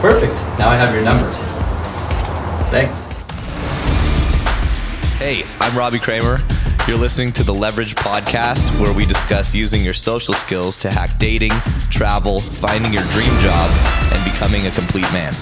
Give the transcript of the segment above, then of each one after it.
Perfect. Now I have your number. Thanks. Hey, I'm Robbie Kramer. You're listening to the Leverage Podcast, where we discuss using your social skills to hack dating, travel, finding your dream job, and becoming a complete man.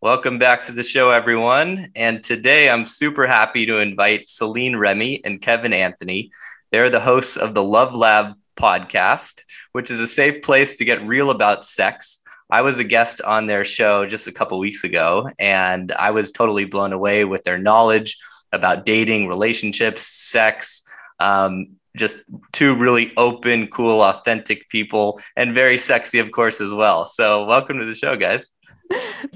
Welcome back to the show, everyone. And today I'm super happy to invite Celine Remy and Kevin Anthony. They're the hosts of the Love Lab podcast, which is a safe place to get real about sex. I was a guest on their show just a couple weeks ago, and I was totally blown away with their knowledge about dating, relationships, sex, just two really open, cool, authentic people, and very sexy, of course, as well. So welcome to the show, guys.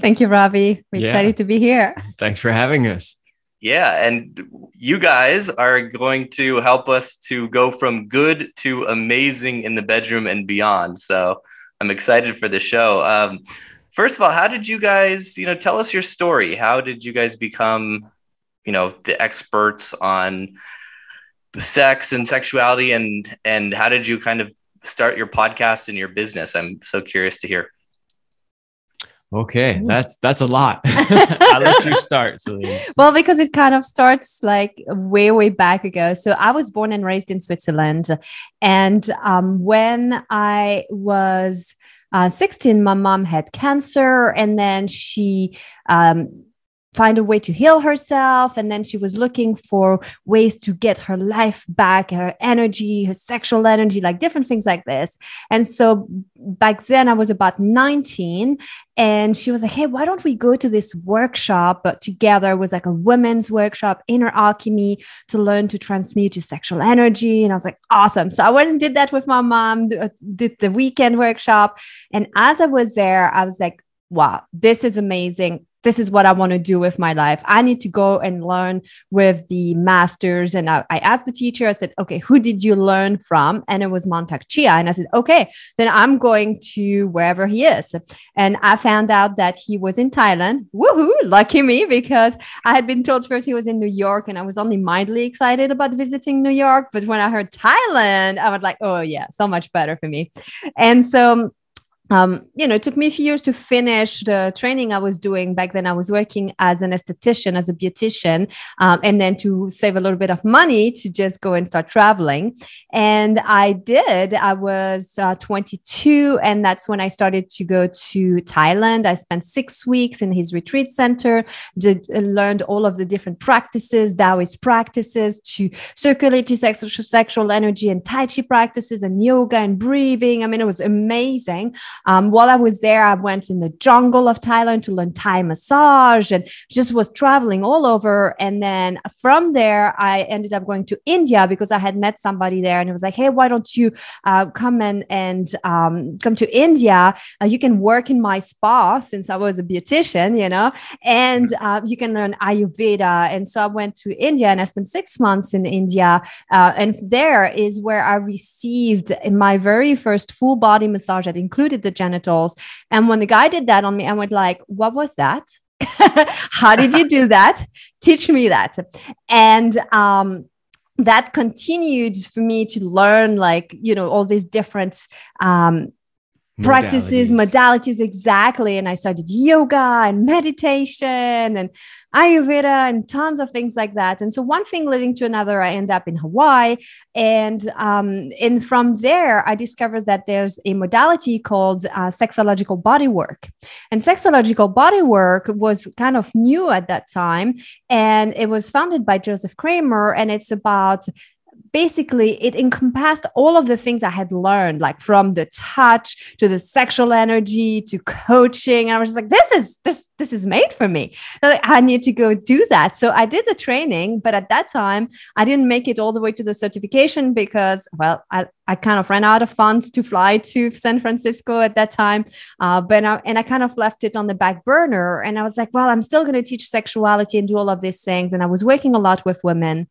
Thank you, Robbie. We're excited to be here. Thanks for having us. Yeah, and you guys are going to help us to go from good to amazing in the bedroom and beyond. So I'm excited for the show. First of all, how did you guys, tell us your story? How did you guys become, the experts on sex and sexuality, and how did you kind of start your podcast and your business? I'm so curious to hear. Okay, that's a lot. I'll let you start, Celine. Well, because it kind of starts like way back ago. So I was born and raised in Switzerland. And when I was 16, my mom had cancer, and then she find a way to heal herself. And then she was looking for ways to get her life back, her energy, her sexual energy, like different things like this. And so back then I was about 19, and she was like, hey, why don't we go to this workshop together? It was like a women's workshop, inner alchemy, to learn to transmute your sexual energy. And I was like, awesome. So I went and did that with my mom, did the weekend workshop. And as I was there, I was like, wow, this is amazing. This is what I want to do with my life. I need to go and learn with the masters. And I asked the teacher, I said, okay, who did you learn from? And it was Mantak Chia. And I said, okay, then I'm going to wherever he is. And I found out that he was in Thailand. Woohoo, lucky me, because I had been told first he was in New York, and I was only mildly excited about visiting New York. But when I heard Thailand, I was like, oh yeah, so much better for me. And so it took me a few years to finish the training I was doing. Back then I was working as an esthetician, as a beautician, and then to save a little bit of money to just go and start traveling. And I did. I was 22, and that's when I started to go to Thailand. I spent 6 weeks in his retreat center, learned all of the different practices, Taoist practices to circulate your sexual energy, and Tai Chi practices, and yoga and breathing. I mean, it was amazing. While I was there, I went in the jungle of Thailand to learn Thai massage, and just was traveling all over. And then from there, I ended up going to India because I had met somebody there, and it was like, hey, why don't you come and come to India? You can work in my spa, since I was a beautician, and you can learn Ayurveda. And so I went to India, and I spent 6 months in India. And there is where I received my very first full body massage that included the genitals. And when the guy did that on me, I went like, what was that? How did you do that? Teach me that. And that continued for me to learn, all these different practices, modalities, exactly. And I started yoga and meditation and Ayurveda and tons of things like that. And so one thing leading to another, I end up in Hawaii. And from there, I discovered that there's a modality called sexological bodywork. And sexological bodywork was kind of new at that time. And it was founded by Joseph Kramer. And it's about basically, it encompassed all of the things I had learned, like from the touch to the sexual energy to coaching. And I was just like, this is made for me. Like, I need to go do that. So I did the training, but at that time, I didn't make it all the way to the certification because, well, I kind of ran out of funds to fly to San Francisco at that time. And I kind of left it on the back burner. And I was like, well, I'm still going to teach sexuality and do all of these things. And I was working a lot with women.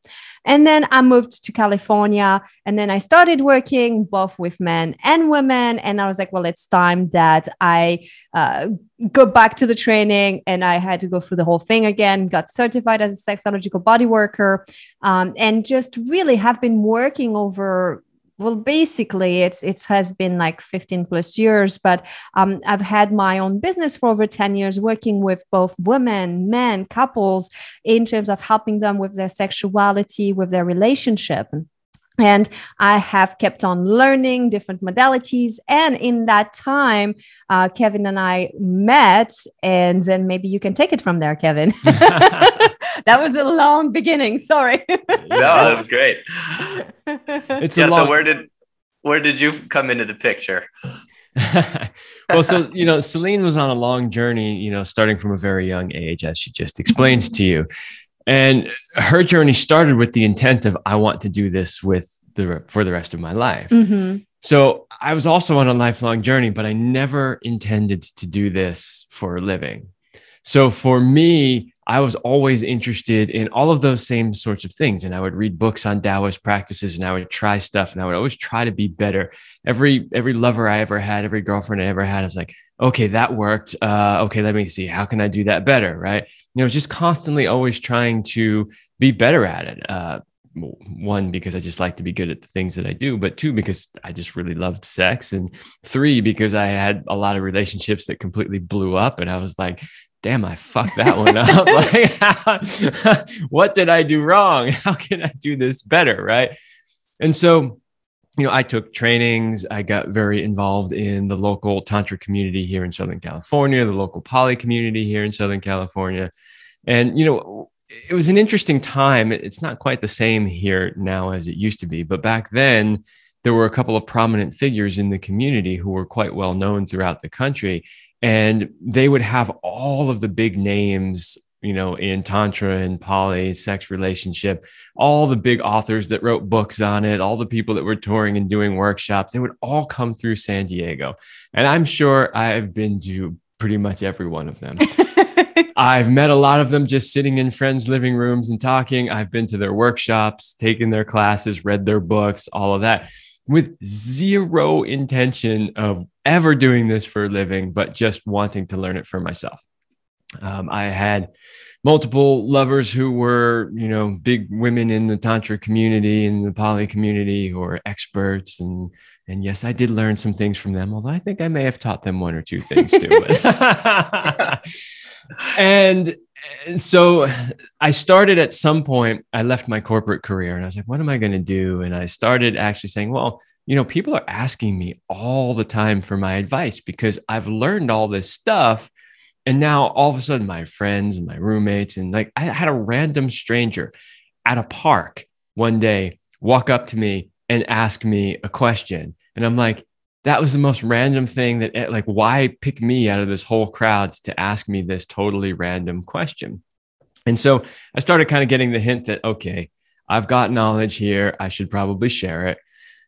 And then I moved to California, and then I started working both with men and women. And I was like, well, it's time that I go back to the training. And I had to go through the whole thing again, got certified as a sexological body worker, and just really have been working over, well, basically it has been like 15 plus years, but I've had my own business for over 10 years, working with both women, men, couples, in terms of helping them with their sexuality, with their relationship. And I have kept on learning different modalities. And in that time, Kevin and I met, and then maybe you can take it from there, Kevin. That was a long beginning. Sorry. No, that was great. So where did you come into the picture? Well, so, Celine was on a long journey, starting from a very young age, as she just explained to you. And her journey started with the intent of, I want to do this for the rest of my life. Mm-hmm. So I was also on a lifelong journey, but I never intended to do this for a living. So for me, I was always interested in all of those same sorts of things. And I would read books on Taoist practices, and I would try stuff, and I would always try to be better. Every lover I ever had, every girlfriend I ever had, I was like, okay, that worked. Okay, let me see. How can I do that better? Right. I was just constantly always trying to be better at it. One, because I just like to be good at the things that I do, but two, because I just really loved sex, and three, because I had a lot of relationships that completely blew up. And I was like, damn, I fucked that one up. Like, what did I do wrong? How can I do this better? Right. And so, I took trainings. I got very involved in the local Tantra community here in Southern California, the local poly community here in Southern California. And, it was an interesting time. It's not quite the same here now as it used to be, but back then there were a couple of prominent figures in the community who were quite well known throughout the country. And they would have all of the big names, in Tantra and poly, sex relationship, all the big authors that wrote books on it, all the people that were touring and doing workshops, they would all come through San Diego. And I'm sure I've been to pretty much every one of them. I've met a lot of them just sitting in friends' living rooms and talking. I've been to their workshops, taken their classes, read their books, all of that, with zero intention of ever doing this for a living, but just wanting to learn it for myself. I had multiple lovers who were, big women in the Tantra community and the poly community who were experts. And yes, I did learn some things from them, although I think I may have taught them one or two things too. And so I started at some point, I left my corporate career and I was like, what am I going to do? And I started actually saying, well, people are asking me all the time for my advice because I've learned all this stuff. And now all of a sudden my friends and my roommates, and like I had a random stranger at a park one day walk up to me and ask me a question. And I'm like, that was the most random thing that, like, why pick me out of this whole crowd to ask me this totally random question? And so I started kind of getting the hint that, okay, I've got knowledge here. I should probably share it.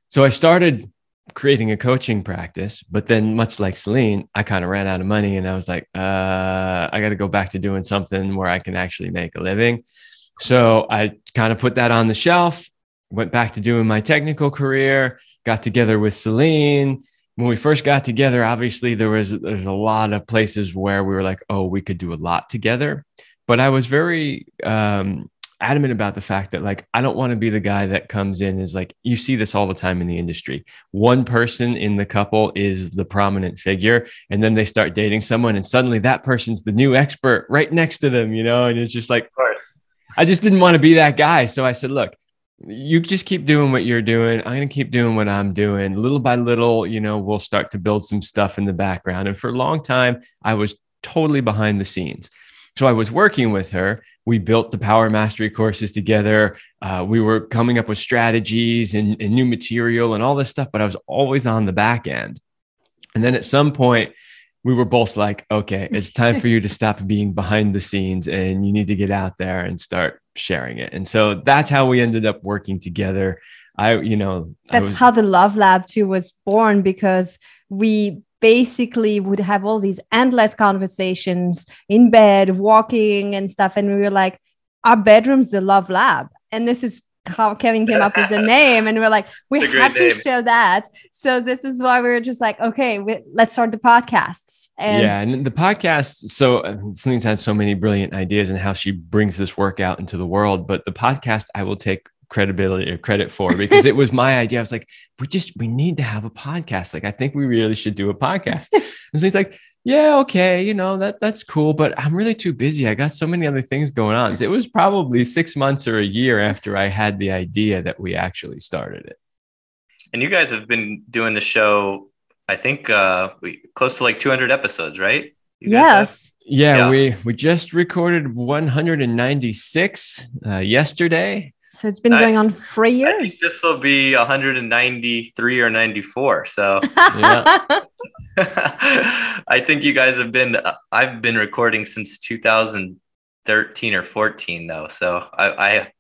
So I started creating a coaching practice, but then much like Celine, I kind of ran out of money and I was like, I got to go back to doing something where I can actually make a living. So I kind of put that on the shelf, went back to doing my technical career, got together with Celine. When we first got together, obviously there's a lot of places where we were like, oh, we could do a lot together. But I was very adamant about the fact that, like, I don't want to be the guy that comes in is like, you see this all the time in the industry. One person in the couple is the prominent figure, and then they start dating someone and suddenly that person's the new expert right next to them, and it's just like, of course, I just didn't want to be that guy. So I said, look, you just keep doing what you're doing. I'm going to keep doing what I'm doing. Little by little, we'll start to build some stuff in the background. And for a long time, I was totally behind the scenes. So I was working with her. We built the Power Mastery courses together. We were coming up with strategies and new material and all this stuff, but I was always on the back end. And then at some point, we were both like, okay, it's time for you to stop being behind the scenes and you need to get out there and start sharing it. And so that's how we ended up working together. That's how the Love Lab too was born, because we basically would have all these endless conversations in bed, walking and stuff. And we were like, our bedroom's the Love Lab. And this is how Kevin came up with the name. And we're like, we have to show that. So this is why we were just like, okay, let's start the podcasts. And the podcast. So Celine's had so many brilliant ideas and how she brings this work out into the world. But the podcast, I will take credibility or credit for, because it was my idea. I was like, we need to have a podcast. Like, I think we really should do a podcast. And so he's like, yeah, okay. That's cool, but I'm really too busy. I got so many other things going on. So it was probably 6 months or a year after I had the idea that we actually started it. And you guys have been doing the show, I think, close to like 200 episodes, right? Yes. Yeah. We just recorded 196 yesterday. So it's been going on 3 years. I think this will be 193 or 94. So I think you guys I've been recording since 2013 or 14 though. So I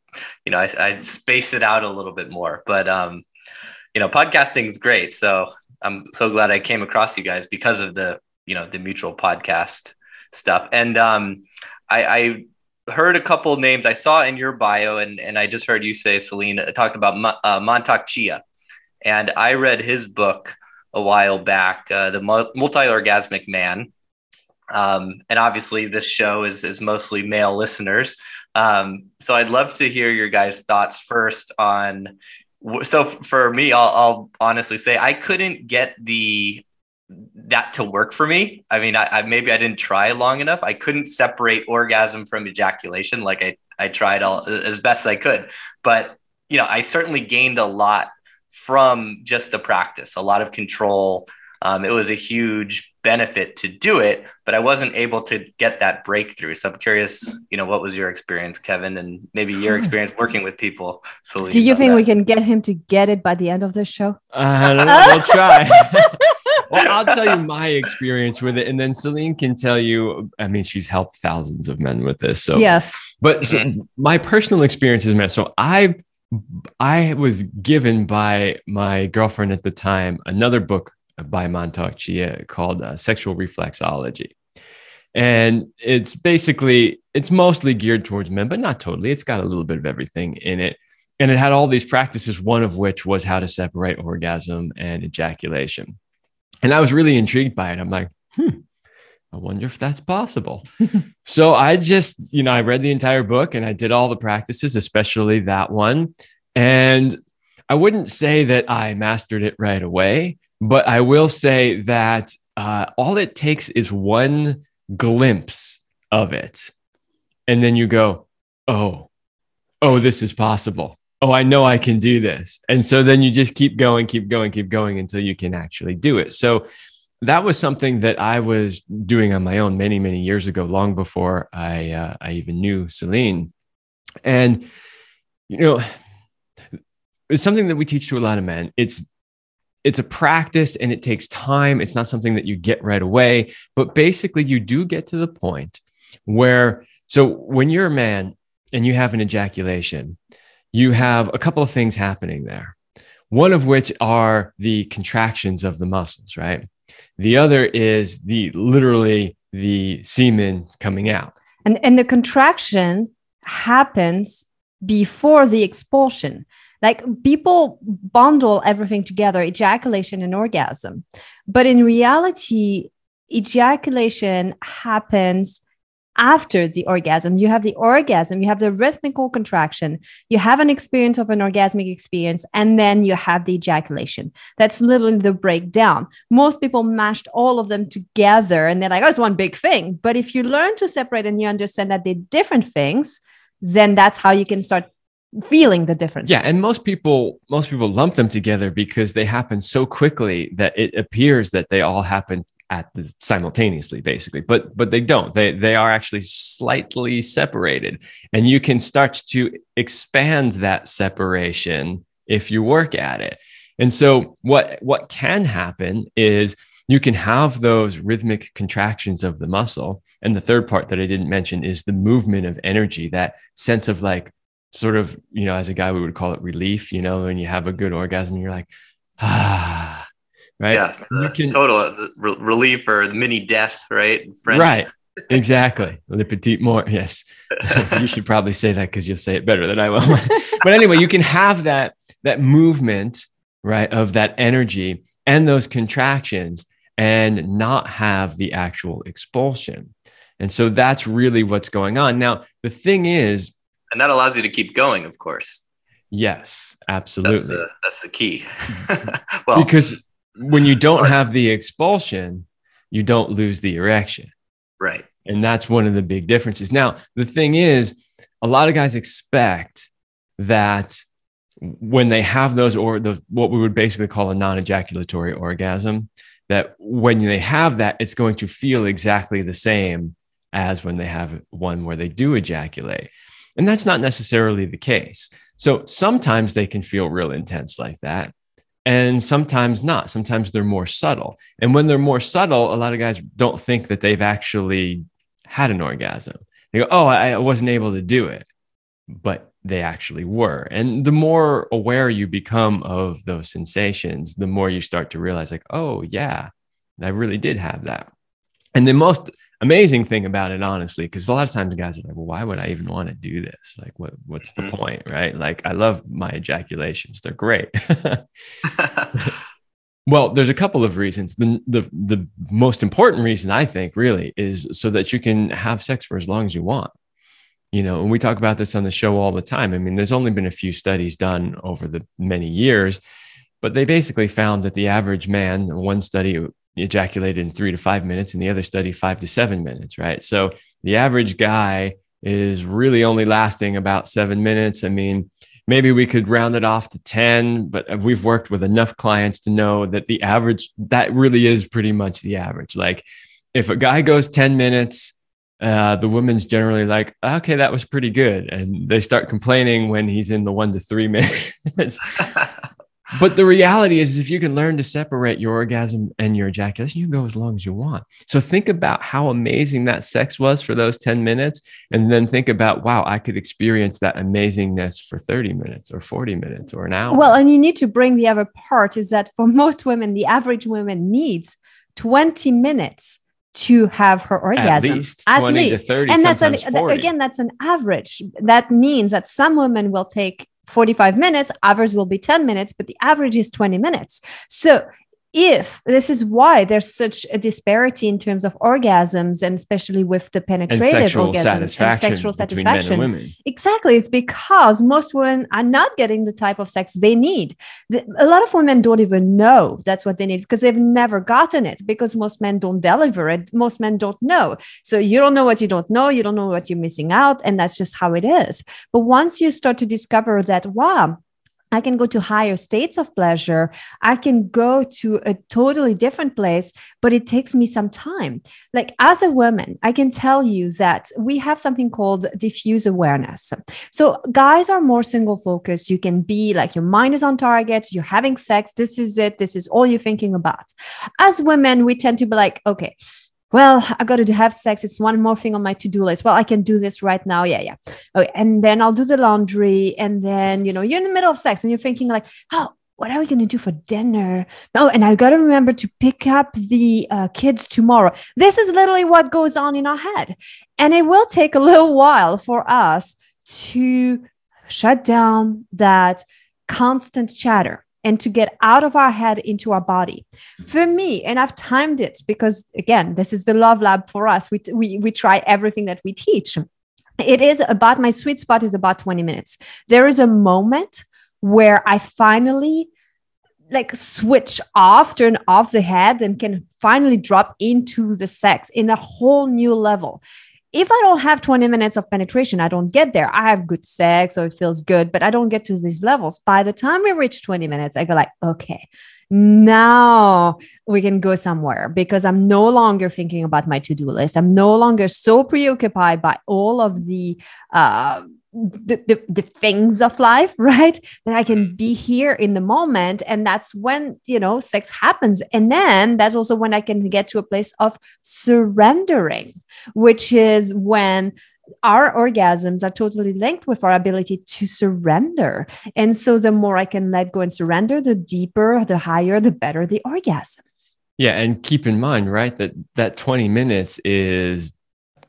space it out a little bit more, but podcasting is great. So I'm so glad I came across you guys because of the mutual podcast stuff. And I heard a couple of names I saw in your bio, and I just heard you say, Celine, talked about Montauk Chia. And I read his book a while back, The Multi-Orgasmic Man. And obviously this show is mostly male listeners. So I'd love to hear your guys' thoughts first on, so for me, I'll honestly say I couldn't get that to work for me. I mean, maybe I didn't try long enough. I couldn't separate orgasm from ejaculation. Like I tried as best I could, but I certainly gained a lot from just the practice, a lot of control. It was a huge benefit to do it, but I wasn't able to get that breakthrough. So I'm curious, what was your experience, Kevin, and maybe your experience working with people? Celine, do you think we can get him to get it by the end of the show? I don't know. We'll try. Well, I'll tell you my experience with it, and then Celine can tell you. I mean, she's helped thousands of men with this. So yes, but so my personal experience is, man. So I was given by my girlfriend at the time another book by Montauk Chia called Sexual Reflexology, and it's mostly geared towards men, but not totally. It's got a little bit of everything in it, and it had all these practices. One of which was how to separate orgasm and ejaculation. And I was really intrigued by it. I'm like, I wonder if that's possible. So I just, I read the entire book and I did all the practices, especially that one. And I wouldn't say that I mastered it right away, but I will say that all it takes is one glimpse of it. And then you go, oh, this is possible. Oh, I know I can do this. And so then you just keep going until you can actually do it. So that was something that I was doing on my own many, many years ago, long before I even knew Celine. And, it's something that we teach to a lot of men. It's a practice and it takes time. It's not something that you get right away, but basically you do get to the point where, so when you're a man and you have an ejaculation, you have a couple of things happening there. One of which are the contractions of the muscles, right? The other is literally the semen coming out. And the contraction happens before the expulsion. Like, people bundle everything together, ejaculation and orgasm. But in reality, ejaculation happens after the orgasm. You have the orgasm, you have the rhythmical contraction, you have an experience of an orgasmic experience, and then you have the ejaculation. That's literally the breakdown. Most people mashed all of them together and they're like, oh, it's one big thing. But if you learn to separate and you understand that they're different things, then that's how you can start feeling the difference. Yeah. And most people lump them together because they happen so quickly that it appears that they all happen simultaneously, basically, but they don't. They are actually slightly separated, and you can start to expand that separation if you work at it. And so what can happen is you can have those rhythmic contractions of the muscle. And the third part that I didn't mention is the movement of energy, that sense of like, sort of, as a guy, we would call it relief, when you have a good orgasm, you're like, ah, right. Yeah. Relief or the mini death, right? In French. Right. Exactly. Le petit mort. Yes. You should probably say that because you'll say it better than I will. But anyway, you can have that movement, right, of that energy and those contractions and not have the actual expulsion. And so that's really what's going on. Now, the thing is, and that allows you to keep going, of course. Yes, absolutely. That's the key. Well, because when you don't have the expulsion, you don't lose the erection. Right. And that's one of the big differences. Now, the thing is, a lot of guys expect that when they have those, or what we would basically call a non-ejaculatory orgasm, that when they have that, it's going to feel exactly the same as when they have one where they do ejaculate. And that's not necessarily the case. So sometimes they can feel real intense like that, and sometimes not. Sometimes they're more subtle. And when they're more subtle, a lot of guys don't think that they've actually had an orgasm. They go, oh, I wasn't able to do it. But they actually were. And the more aware you become of those sensations, the more you start to realize, like, oh, yeah, I really did have that. And the most amazing thing about it, honestly, because a lot of times guys are like, well, why would I even want to do this? Like, what's the point, right? Like, I love my ejaculations. They're great. Well, there's a couple of reasons. The most important reason, I think, really, is so that you can have sex for as long as you want. And we talk about this on the show all the time. I mean, there's only been a few studies done over the many years, but they basically found that the average man, one study ejaculated in 3 to 5 minutes, and the other study 5 to 7 minutes, right? So the average guy is really only lasting about 7 minutes. I mean, maybe we could round it off to 10, but we've worked with enough clients to know that the average, that really is pretty much the average. Like, if a guy goes 10 minutes, the woman's generally like, okay, that was pretty good. And they start complaining when he's in the 1 to 3 minutes. But the reality is, if you can learn to separate your orgasm and your ejaculation, you can go as long as you want. So think about how amazing that sex was for those 10 minutes. And then think about, wow, I could experience that amazingness for 30 minutes or 40 minutes or an hour. Well, and you need to bring the other part is that for most women, the average woman needs 20 minutes to have her orgasm. At least 20 to 30, and that's again, that's an average. That means that some women will take 45 minutes, others will be 10 minutes, but the average is 20 minutes. So if this is why there's such a disparity in terms of orgasms, and especially with the penetrative orgasm and sexual satisfaction. Men and women. Exactly. It's because most women are not getting the type of sex they need. A lot of women don't even know that's what they need because they've never gotten it, because most men don't deliver it. Most men don't know. So you don't know what you don't know. You don't know what you're missing out. And that's just how it is. But once you start to discover that, wow, I can go to higher states of pleasure. I can go to a totally different place, but it takes me some time. Like, as a woman, I can tell you that we have something called diffuse awareness. So guys are more single focused. You can be like, your mind is on target. You're having sex. This is it. This is all you're thinking about. As women, we tend to be like, okay, well, I got to have sex. It's one more thing on my to-do list. Well, I can do this right now. Yeah. Okay. And then I'll do the laundry. And then, you're in the middle of sex and you're thinking like, oh, what are we going to do for dinner? No, and I got to remember to pick up the kids tomorrow. This is literally what goes on in our head. And it will take a little while for us to shut down that constant chatter and to get out of our head into our body. For me, and I've timed it because, again, this is the Love Lab for us. We try everything that we teach. It is about, my sweet spot is about 20 minutes. There is a moment where I finally switch off, turn off the head, and can finally drop into the sex in a whole new level. If I don't have 20 minutes of penetration, I don't get there. I have good sex, so it feels good, but I don't get to these levels. By the time we reach 20 minutes, I go like, okay, now we can go somewhere, because I'm no longer thinking about my to-do list. I'm no longer so preoccupied by all of the things of life, right? That I can be here in the moment. And that's when, sex happens. And then that's also when I can get to a place of surrendering, which is when our orgasms are totally linked with our ability to surrender. And so the more I can let go and surrender, the deeper, the higher, the better the orgasm. Yeah. And keep in mind, right, that 20 minutes is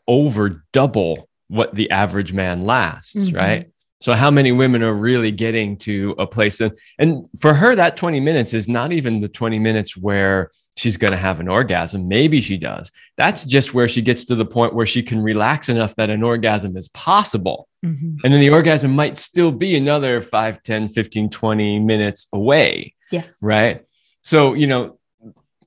over double what the average man lasts, right? So how many women are really getting to a place and for her, that 20 minutes is not even the 20 minutes where she's going to have an orgasm. Maybe she does. That's just where she gets to the point where she can relax enough that an orgasm is possible. And then the orgasm might still be another 5, 10, 15, 20 minutes away. Yes. Right. So,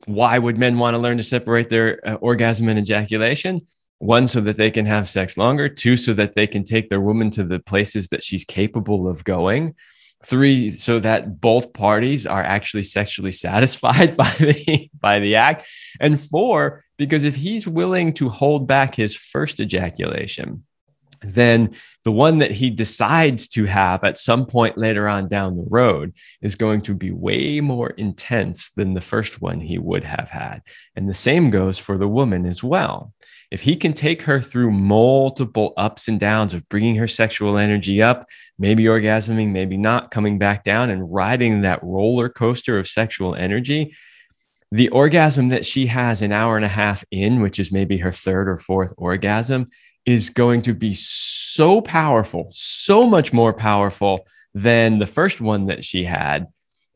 why would men want to learn to separate their orgasm and ejaculation? 1, so that they can have sex longer. 2, so that they can take their woman to the places that she's capable of going. 3, so that both parties are actually sexually satisfied by the act. And 4, because if he's willing to hold back his first ejaculation, then the one that he decides to have at some point later on down the road is going to be way more intense than the first one he would have had. And the same goes for the woman as well. If he can take her through multiple ups and downs of bringing her sexual energy up, maybe orgasming, maybe not, coming back down and riding that roller coaster of sexual energy, the orgasm that she has an hour and a half in, which is maybe her third or fourth orgasm, is going to be so powerful, so much more powerful than the first one that she had,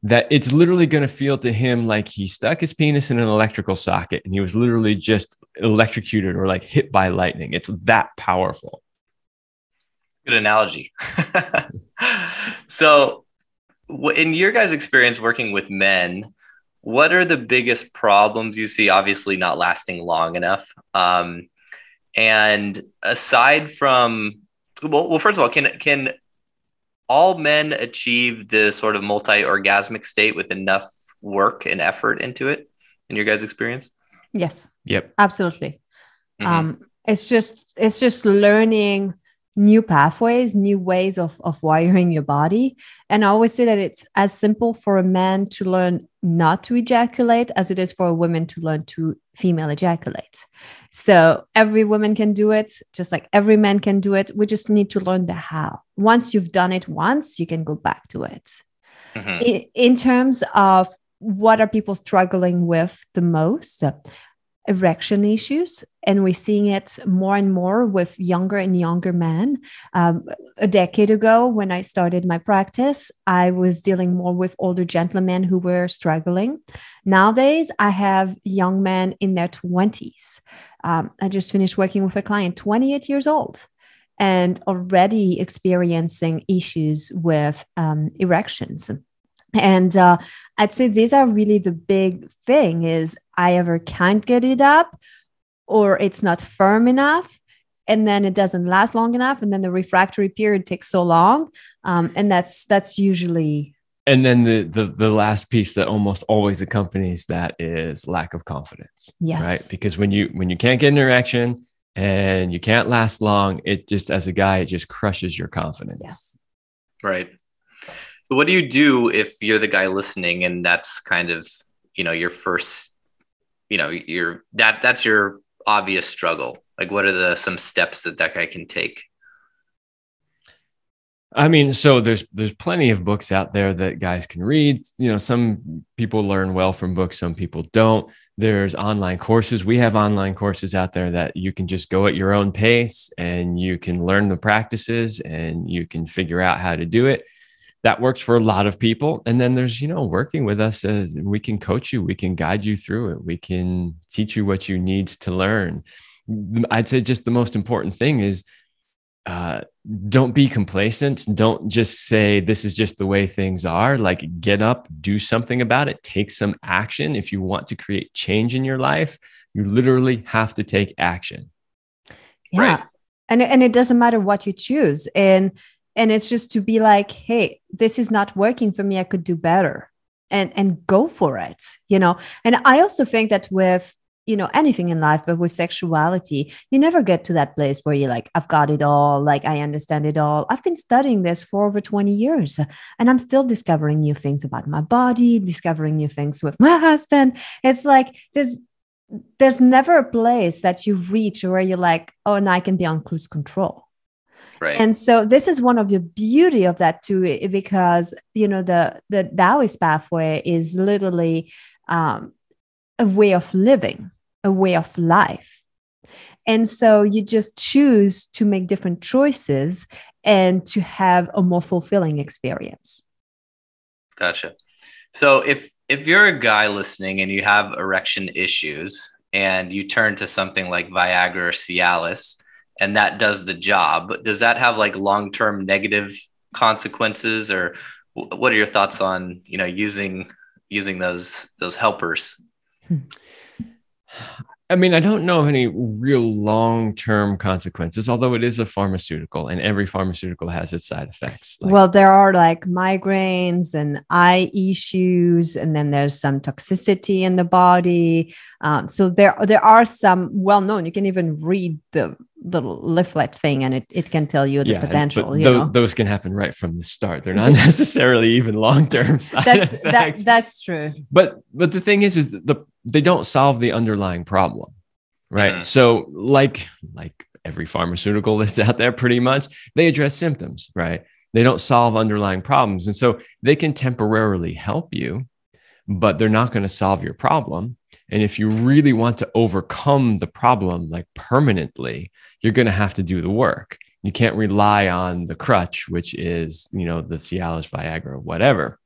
that it's literally going to feel to him like he stuck his penis in an electrical socket and he was literally just electrocuted or like hit by lightning. It's that powerful. Good analogy. So in your guys' experience working with men, what are the biggest problems you see? Obviously not lasting long enough. And aside from, well, first of all, can all men achieve the sort of multi-orgasmic state with enough work and effort into it in your guys' experience? Yes. Yep. Absolutely. It's just learning new pathways, new ways of wiring your body. And I always say that it's as simple for a man to learn not to ejaculate as it is for a woman to learn to female ejaculate. So every woman can do it, just like every man can do it. We just need to learn the how. Once you've done it once, you can go back to it. In terms of what are people struggling with the most, erection issues. And we're seeing it more and more with younger and younger men. A decade ago, when I started my practice, I was dealing more with older gentlemen who were struggling. Nowadays, I have young men in their 20s. I just finished working with a client, 28 years old, and already experiencing issues with erections. And I'd say these are really the big thing is I either can't get it up or it's not firm enough. And then it doesn't last long enough. And then the refractory period takes so long. And that's usually. And then the last piece that almost always accompanies that is lack of confidence. Yes. Right. Because when you can't get an erection and you can't last long, it just, as a guy, it just crushes your confidence. Yes. Right. So what do you do if you're the guy listening and that's kind of, your first, that's your obvious struggle? Like, what are some steps that guy can take? I mean, so there's plenty of books out there that guys can read. Some people learn well from books, some people don't. There's online courses. We have online courses out there that you can just go at your own pace and you can learn the practices and you can figure out how to do it. That works for a lot of people. And then there's, working with us as we can coach you, we can guide you through it. We can teach you what you need to learn. I'd say just the most important thing is don't be complacent. Don't just say, this is just the way things are. Like, get up, do something about it, take some action. If you want to create change in your life, you literally have to take action. Yeah. Right. And it doesn't matter what you choose. And it's just to be like, hey, this is not working for me. I could do better and go for it, And I also think that with, anything in life, but with sexuality, you never get to that place where you're like, I've got it all. Like, I understand it all. I've been studying this for over 20 years and I'm still discovering new things about my body, discovering new things with my husband. It's like, there's never a place that you reach where you're like, oh, and I can be on cruise control. Right. And so this is one of the beauty of that too, because, the Taoist pathway is literally a way of living, a way of life. And so you just choose to make different choices and to have a more fulfilling experience. Gotcha. So if you're a guy listening and you have erection issues and you turn to something like Viagra or Cialis, and that does the job, does that have like long-term negative consequences, or what are your thoughts on, using those helpers? I mean, I don't know of any real long-term consequences, although it is a pharmaceutical and every pharmaceutical has its side effects. Well, there are like migraines and eye issues, and then there's some toxicity in the body. So there are some well-known, you can even read the little leaflet thing and it can tell you the potential. Those can happen right from the start. They're not necessarily even long-term side effects. That's true. But the thing is they don't solve the underlying problem, right? Mm-hmm. So like every pharmaceutical that's out there, pretty much, they address symptoms, right? They don't solve underlying problems. And so they can temporarily help you, but they're not going to solve your problem. And if you really want to overcome the problem, like permanently, you're going to have to do the work. You can't rely on the crutch, which is, the Cialis, Viagra, whatever.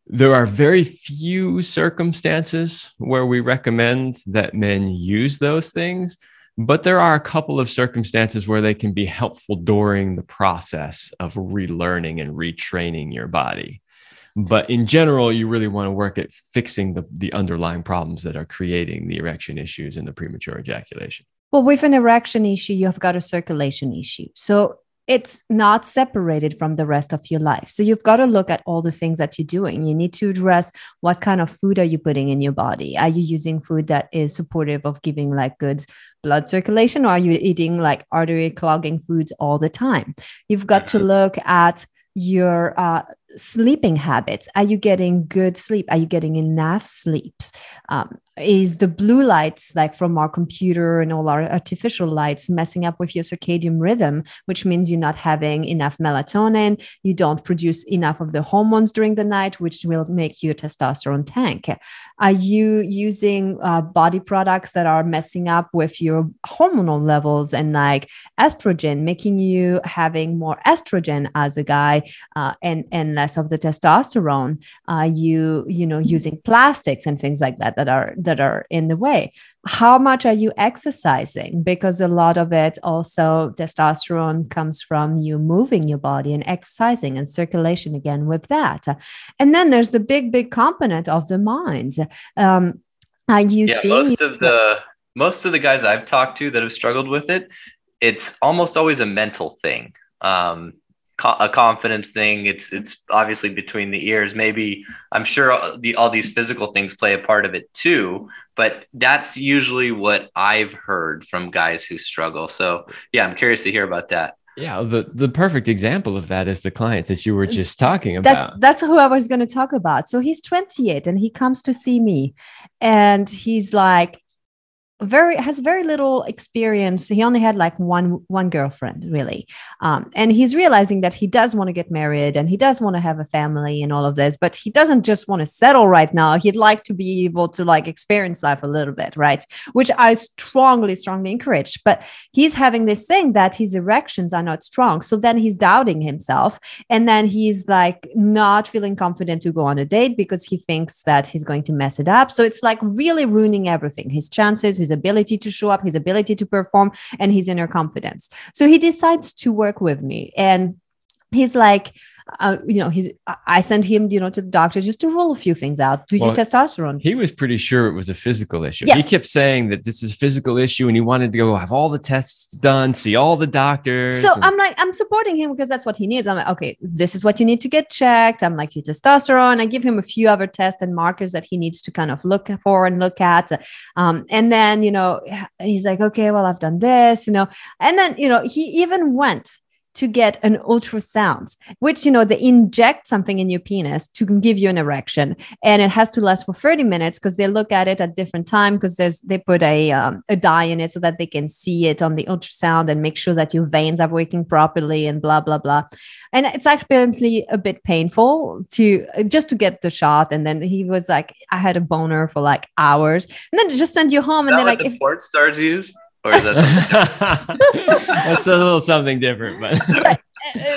There are very few circumstances where we recommend that men use those things, but there are a couple of circumstances where they can be helpful during the process of relearning and retraining your body. But in general, you really want to work at fixing the underlying problems that are creating the erection issues and the premature ejaculation. Well, with an erection issue, you've got a circulation issue. So it's not separated from the rest of your life. So you've got to look at all the things that you're doing. You need to address what kind of food are you putting in your body? Are you using food that is supportive of giving like good blood circulation, or are you eating like artery clogging foods all the time? You've got to look at your sleeping habits. Are you getting good sleep? Are you getting enough sleep? Is the blue lights, like from our computer and all our artificial lights, messing up with your circadian rhythm, which means you're not having enough melatonin, you don't produce enough of the hormones during the night, which will make your testosterone tank? Are you using body products that are messing up with your hormonal levels and like estrogen, making you having more estrogen as a guy and less of the testosterone? Are you using plastics and things like that are in the way? How much are you exercising? Because a lot of it also, testosterone comes from you moving your body and exercising, and circulation again with that. And then there's the big component of the mind. Are you seeing most of the guys I've talked to that have struggled with it, it's almost always a mental thing. A confidence thing. It's obviously between the ears. Maybe I'm sure all these physical things play a part of it too, but that's usually what I've heard from guys who struggle. So yeah, I'm curious to hear about that. Yeah, the perfect example of that is the client that you were just talking about. That's who I was going to talk about. So he's 28 and he comes to see me, and he's like, has very little experience. He only had like one girlfriend, really. And he's realizing that he does want to get married and he does want to have a family and all of this, but he doesn't just want to settle right now. He'd like to be able to like experience life a little bit, right? Which I strongly encourage. But he's having this thing that his erections are not strong. So then he's doubting himself. And then he's like not feeling confident to go on a date because he thinks that he's going to mess it up. So it's like really ruining everything. His chances, his ability to show up, his ability to perform, and his inner confidence. So he decides to work with me, and he's like, I sent him, to the doctor just to rule a few things out. Do you testosterone? He was pretty sure it was a physical issue. Yes. He kept saying that this is a physical issue, and he wanted to go have all the tests done, see all the doctors. So I'm supporting him because that's what he needs. I'm like, okay, this is what you need to get checked. I'm like, your testosterone. I give him a few other tests and markers that he needs to kind of look for and look at. And then, he's like, okay, well, I've done this, and then, he even went to get an ultrasound, which, you know, they inject something in your penis to give you an erection. And it has to last for 30 minutes because they look at it at different time because they put a dye in it so that they can see it on the ultrasound and make sure that your veins are working properly and blah, blah, blah. And it's apparently a bit painful to just to get the shot. And then he was like, I had a boner for like hours, and then just send you home. And then like, the porn stars use? Or is that that's a little something different, but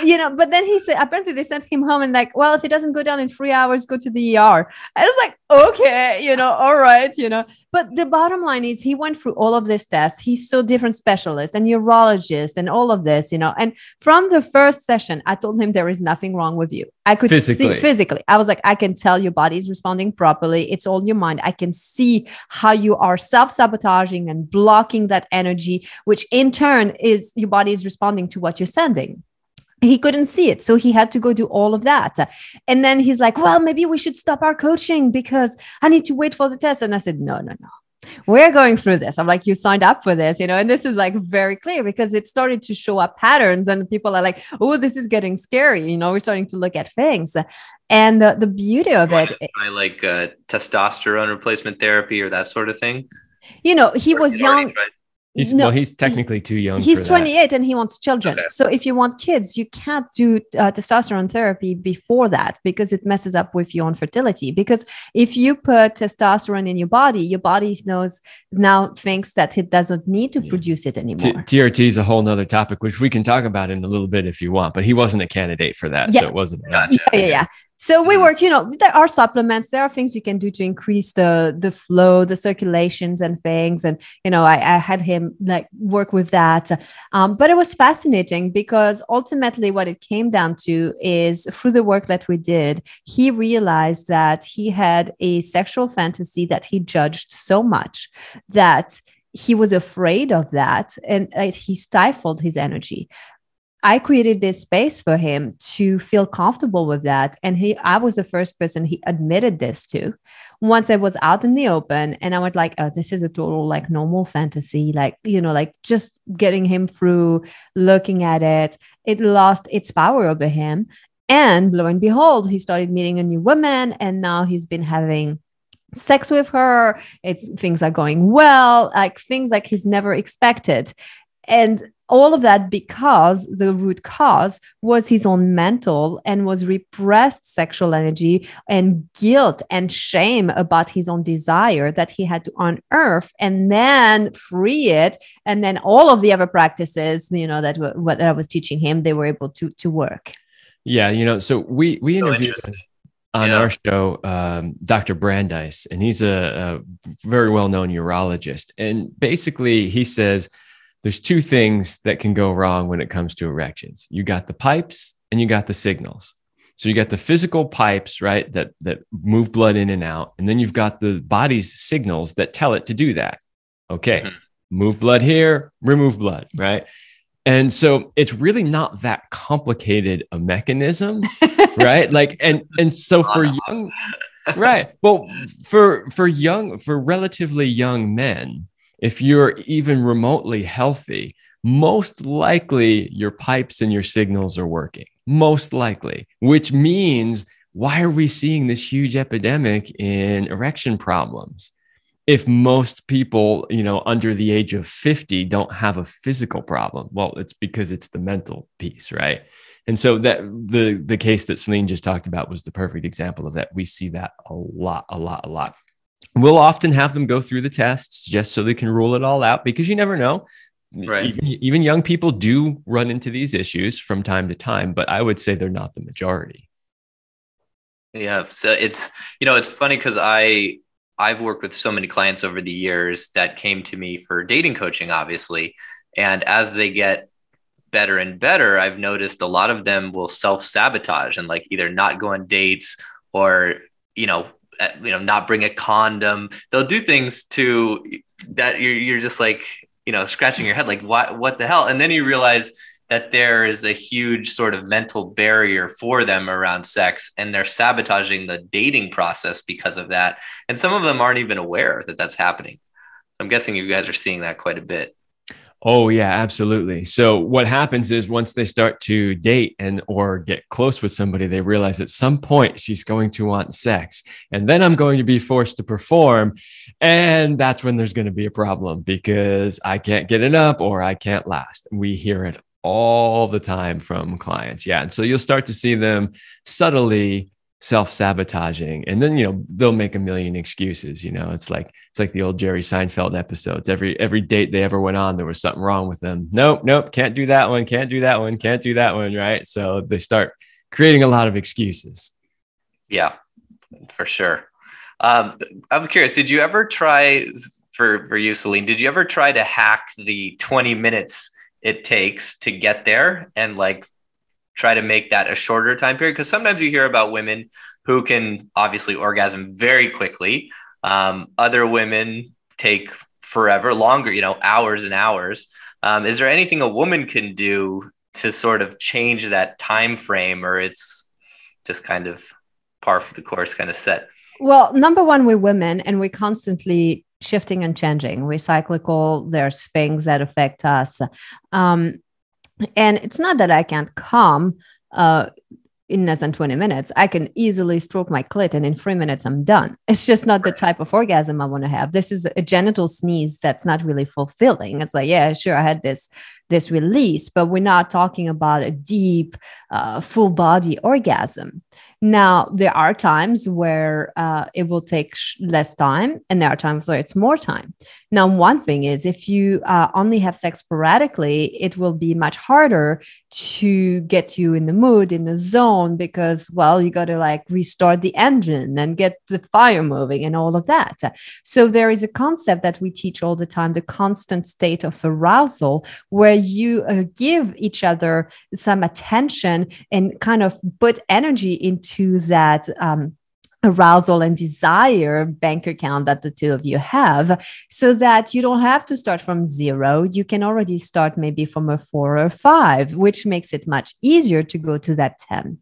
you know, but then he said, apparently they sent him home and like, well, if it doesn't go down in 3 hours, go to the ER. I was like, okay, you know, all right, you know, but the bottom line is he went through all of this tests. He saw different specialists and urologists and all of this, you know, and from the first session, I told him there is nothing wrong with you. I could see physically. I was like, I can tell your body's responding properly. It's all your mind. I can see how you are self-sabotaging and blocking that energy, which in turn is your body is responding to what you're sending. He couldn't see it. So he had to go do all of that. And then he's like, well, maybe we should stop our coaching because I need to wait for the test. And I said, no. We're going through this. I'm like, you signed up for this, you know, and this is like very clear because it started to show up patterns and people are like, oh, this is getting scary. You know, we're starting to look at things. And the beauty of it. I like testosterone replacement therapy or that sort of thing. You know, he was young. He's technically too young. He's 28 and he wants children. Okay. So if you want kids, you can't do testosterone therapy before that because it messes up with your own fertility. Because if you put testosterone in your body thinks that it doesn't need to produce it anymore. TRT is a whole nother topic, which we can talk about in a little bit if you want, but he wasn't a candidate for that. Yeah. So it wasn't. Yeah. So we work, you know, there are supplements, there are things you can do to increase the flow, the circulations and things. And, you know, I had him like work with that. But it was fascinating because ultimately what it came down to is through the work that we did, he realized that he had a sexual fantasy that he judged so much that he was afraid of that. And he stifled his energy. I created this space for him to feel comfortable with that. And I was the first person he admitted this to. Once I was out in the open and I went like, oh, this is a total like normal fantasy. Like, you know, like just getting him through, looking at it, it lost its power over him. And lo and behold, he started meeting a new woman and now he's been having sex with her. Things are going well, like things like he's never expected. And all of that because the root cause was his own mental and was repressed sexual energy and guilt and shame about his own desire that he had to unearth and then free it. And then all of the other practices, you know, what I was teaching him, they were able to work. Yeah. You know, so we interviewed on our show, Dr. Brandeis, and he's a very well-known urologist. And basically he says, there's two things that can go wrong when it comes to erections. You got the pipes and you got the signals. So you got the physical pipes, right, that move blood in and out. And then you've got the body's signals that tell it to do that. Okay, move blood here, remove blood, right? And so it's really not that complicated a mechanism, right? Like, and so for young, right. Well, for relatively young men, if you're even remotely healthy, most likely your pipes and your signals are working, most likely, which means why are we seeing this huge epidemic in erection problems? If most people, you know, under the age of 50 don't have a physical problem, well, it's because it's the mental piece, right? And so that the case that Celine just talked about was the perfect example of that. We see that a lot. We'll often have them go through the tests just so they can rule it all out because you never know. Right. Even young people do run into these issues from time to time, but I would say they're not the majority. Yeah. So it's funny because I've worked with so many clients over the years that came to me for dating coaching, obviously. And as they get better and better, I've noticed a lot of them will self-sabotage and like either not go on dates or, not bring a condom. They'll do things to that you're just like, scratching your head, like what the hell? And then you realize that there is a huge sort of mental barrier for them around sex, and they're sabotaging the dating process because of that. And some of them aren't even aware that that's happening. I'm guessing you guys are seeing that quite a bit. Oh yeah, absolutely. So what happens is once they start to date and or get close with somebody, they realize at some point she's going to want sex, and then I'm going to be forced to perform. And that's when there's going to be a problem because I can't get it up or I can't last. We hear it all the time from clients. Yeah. And so you'll start to see them subtly self-sabotaging, and then they'll make a million excuses. It's like the old Jerry Seinfeld episodes. Every date they ever went on, there was something wrong with them. Nope, can't do that one, can't do that one, can't do that one, right? So they start creating a lot of excuses. Yeah, for sure. I'm curious, did you ever try, for you, Celine, did you ever try to hack the 20 minutes it takes to get there and like try to make that a shorter time period? Because sometimes you hear about women who can obviously orgasm very quickly. Other women take forever, longer, hours and hours. Is there anything a woman can do to sort of change that time frame, or it's just kind of par for the course kind of set? Well, number one, we're women and we're constantly shifting and changing. We're cyclical. There's things that affect us. And it's not that I can't come in less than 20 minutes. I can easily stroke my clit and in 3 minutes, I'm done. It's just not the type of orgasm I want to have. This is a genital sneeze that's not really fulfilling. It's like, yeah, sure, I had this release, but we're not talking about a deep, full body orgasm. Now, there are times where it will take less time, and there are times where it's more time. Now, one thing is if you only have sex sporadically, it will be much harder to get you in the mood, in the zone, because, well, you got to like restart the engine and get the fire moving and all of that. So there is a concept that we teach all the time, the constant state of arousal, where you give each other some attention and kind of put energy into that arousal and desire bank account that the two of you have, so that you don't have to start from 0. You can already start maybe from a 4 or 5, which makes it much easier to go to that 10.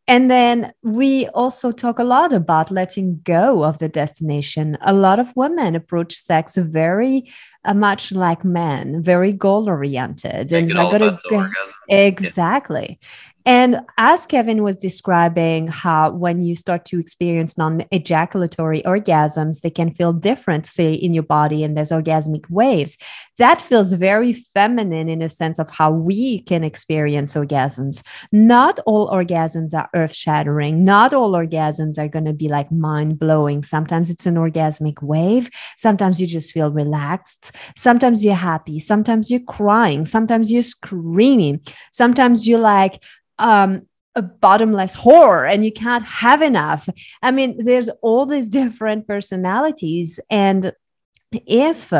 And then we also talk a lot about letting go of the destination. A lot of women approach sex very much like men, very goal oriented. And it's all about the orgasm. Exactly. Yeah. And as Kevin was describing how when you start to experience non-ejaculatory orgasms, they can feel different, say, in your body, and there's orgasmic waves. That feels very feminine in a sense of how we can experience orgasms. Not all orgasms are earth-shattering. Not all orgasms are going to be like mind-blowing. Sometimes it's an orgasmic wave. Sometimes you just feel relaxed. Sometimes you're happy. Sometimes you're crying. Sometimes you're screaming. Sometimes you're like, a bottomless whore and you can't have enough. I mean, there's all these different personalities. And if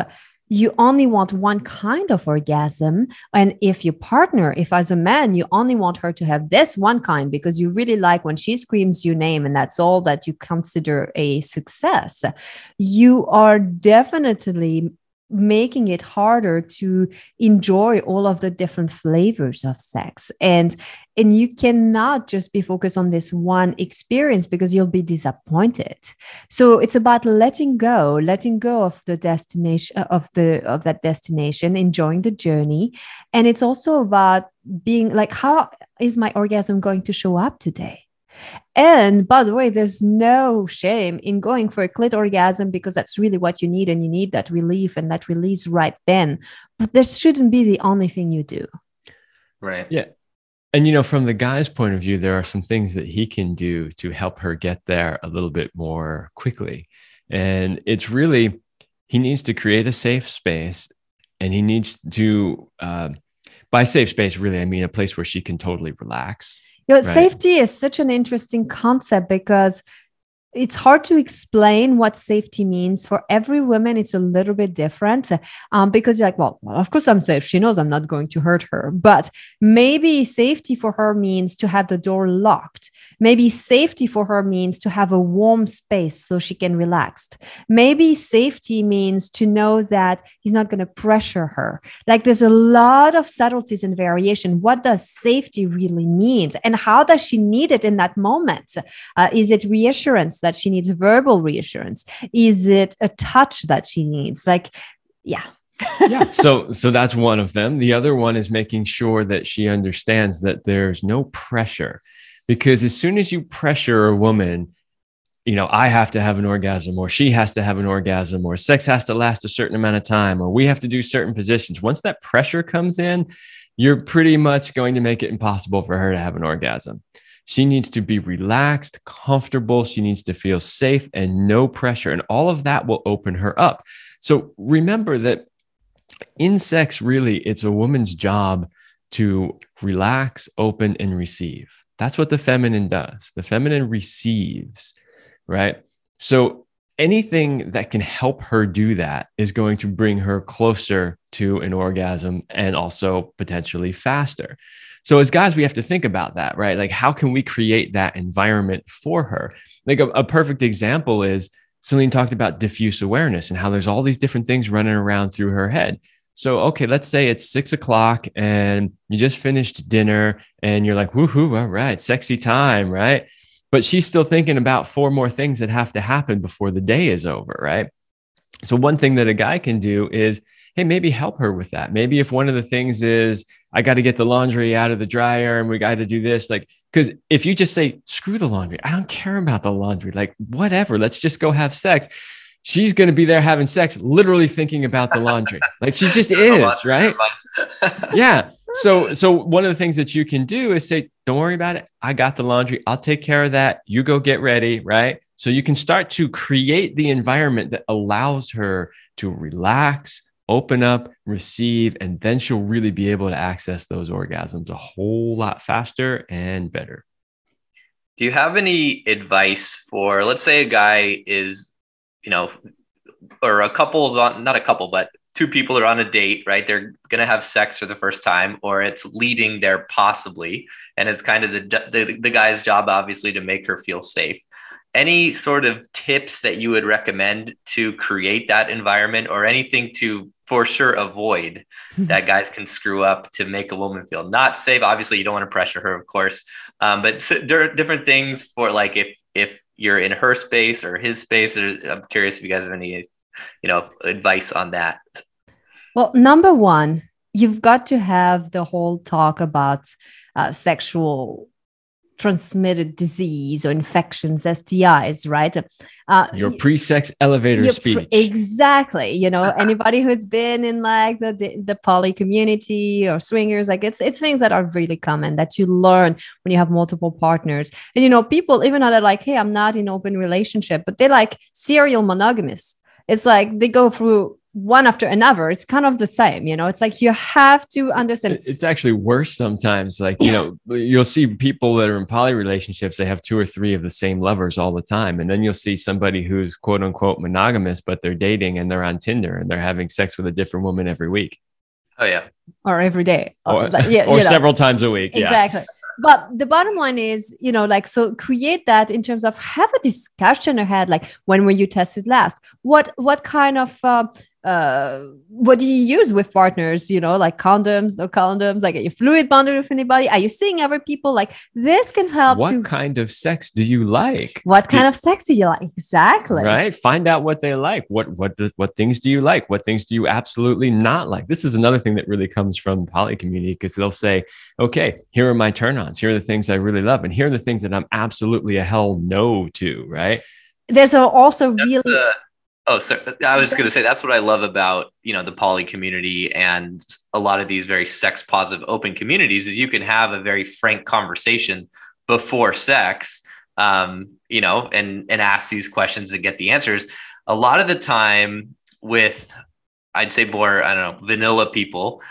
you only want one kind of orgasm, and if your partner, if as a man, you only want her to have this one kind because you really like when she screams your name and that's all that you consider a success, you are definitely making it harder to enjoy all of the different flavors of sex. And you cannot just be focused on this one experience because you'll be disappointed. So it's about letting go of the destination, of that destination, enjoying the journey. And it's also about being like, how is my orgasm going to show up today? And by the way, there's no shame in going for a clit orgasm because that's really what you need, and you need that relief and that release right then. But this shouldn't be the only thing you do. Right. Yeah. And, from the guy's point of view, there are some things that he can do to help her get there a little bit more quickly. And it's really, he needs to create a safe space, and he needs to, by safe space, really, I mean a place where she can totally relax. Right. Safety is such an interesting concept because it's hard to explain what safety means. For every woman, it's a little bit different because you're like, well, of course I'm safe. She knows I'm not going to hurt her. But maybe safety for her means to have the door locked. Maybe safety for her means to have a warm space so she can relax. Maybe safety means to know that he's not going to pressure her. Like there's a lot of subtleties and variation. What does safety really mean? And how does she need it in that moment? Is it reassurance that she needs, verbal reassurance? Is it a touch that she needs? Like, yeah. Yeah. So that's one of them. The other one is making sure that she understands that there's no pressure, because as soon as you pressure a woman, I have to have an orgasm, or she has to have an orgasm, or sex has to last a certain amount of time, or we have to do certain positions. Once that pressure comes in, you're pretty much going to make it impossible for her to have an orgasm. She needs to be relaxed, comfortable. She needs to feel safe and no pressure. And all of that will open her up. So remember that in sex, really, it's a woman's job to relax, open, and receive. That's what the feminine does. The feminine receives, right? So anything that can help her do that is going to bring her closer to an orgasm and also potentially faster. So as guys, we have to think about that, right? Like, how can we create that environment for her? Like a perfect example is Celine talked about diffuse awareness and how there's all these different things running around through her head. So, okay, let's say it's 6 o'clock and you just finished dinner and you're like, woohoo, all right, sexy time, right? But she's still thinking about 4 more things that have to happen before the day is over, right? So one thing that a guy can do is, hey, maybe help her with that. Maybe if one of the things is, I got to get the laundry out of the dryer and we got to do this, like, because if you just say, screw the laundry, I don't care about the laundry, like, whatever, let's just go have sex. She's going to be there having sex, literally thinking about the laundry. Like, she just is, right? Yeah. So one of the things that you can do is say, don't worry about it. I got the laundry. I'll take care of that. You go get ready, right? So you can start to create the environment that allows her to relax, open up, receive, and then she'll really be able to access those orgasms a whole lot faster and better. Do you have any advice for, let's say a guy is, or a couple's on, not a couple, but 2 people are on a date, right? They're going to have sex for the first time, or it's leading there possibly. And it's kind of the guy's job, obviously, to make her feel safe. Any sort of tips that you would recommend to create that environment, or anything to for sure avoid that guys can screw up to make a woman feel not safe? Obviously, you don't want to pressure her, of course, but there are different things for, like, if you're in her space or his space. I'm curious if you guys have any, advice on that. Well, number one, you've got to have the whole talk about sexual transmitted disease or infections, STIs, right? Your pre-sex elevator speech. Exactly. Anybody who's been in like the poly community or swingers, like it's things that are really common that you learn when you have multiple partners. And, people, even though they're like, hey, I'm not in open relationship, but they're like serial monogamous. It's like they go through one after another. It's kind of the same, it's like you have to understand. It's actually worse sometimes. Like, you'll see people that are in poly relationships, they have 2 or 3 of the same lovers all the time. And then you'll see somebody who's quote unquote monogamous, but they're dating and they're on Tinder and they're having sex with a different woman every week. Oh yeah. Or every day. Or several times a week. Exactly. Yeah. But the bottom line is, so create that in terms of have a discussion ahead. Like, when were you tested last? What kind of, what do you use with partners? Like condoms, no condoms, like are you fluid bonded with anybody? Are you seeing other people? Like, this can help. What kind of sex do you like? What kind of sex do you like? Exactly. Right. Find out what they like. What things do you like? What things do you absolutely not like? This is another thing that really comes from the poly community, because they'll say, okay, here are my turn-ons. Here are the things I really love. And here are the things that I'm absolutely a hell no to. Right. There's also so I was just going to say, that's what I love about, the poly community and a lot of these very sex positive open communities, is you can have a very frank conversation before sex, and ask these questions and get the answers. A lot of the time with, I'd say more, vanilla people,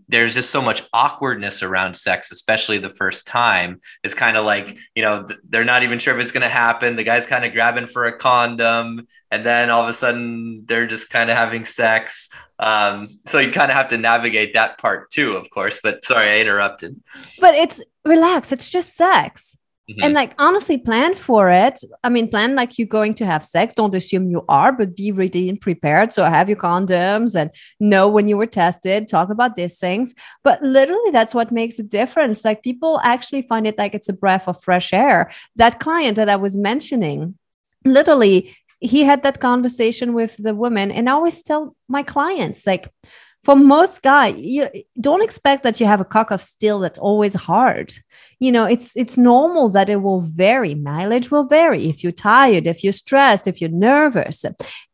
there's just so much awkwardness around sex, especially the first time. It's kind of like, they're not even sure if it's going to happen. The guy's kind of grabbing for a condom, and then all of a sudden they're just kind of having sex. So you kind of have to navigate that part too, of course, but sorry, I interrupted. But it's relax. It's just sex. Mm-hmm. And like, honestly, plan for it. Plan like you're going to have sex. Don't assume you are, but be ready and prepared. So have your condoms and know when you were tested, talk about these things. But literally, that's what makes a difference. Like, people actually find it like it's a breath of fresh air. That client that I was mentioning, literally, he had that conversation with the women. And I always tell my clients, like, for most guys, you don't expect that you have a cock of steel that's always hard. It's normal that it will vary. Mileage will vary if you're tired, if you're stressed, if you're nervous.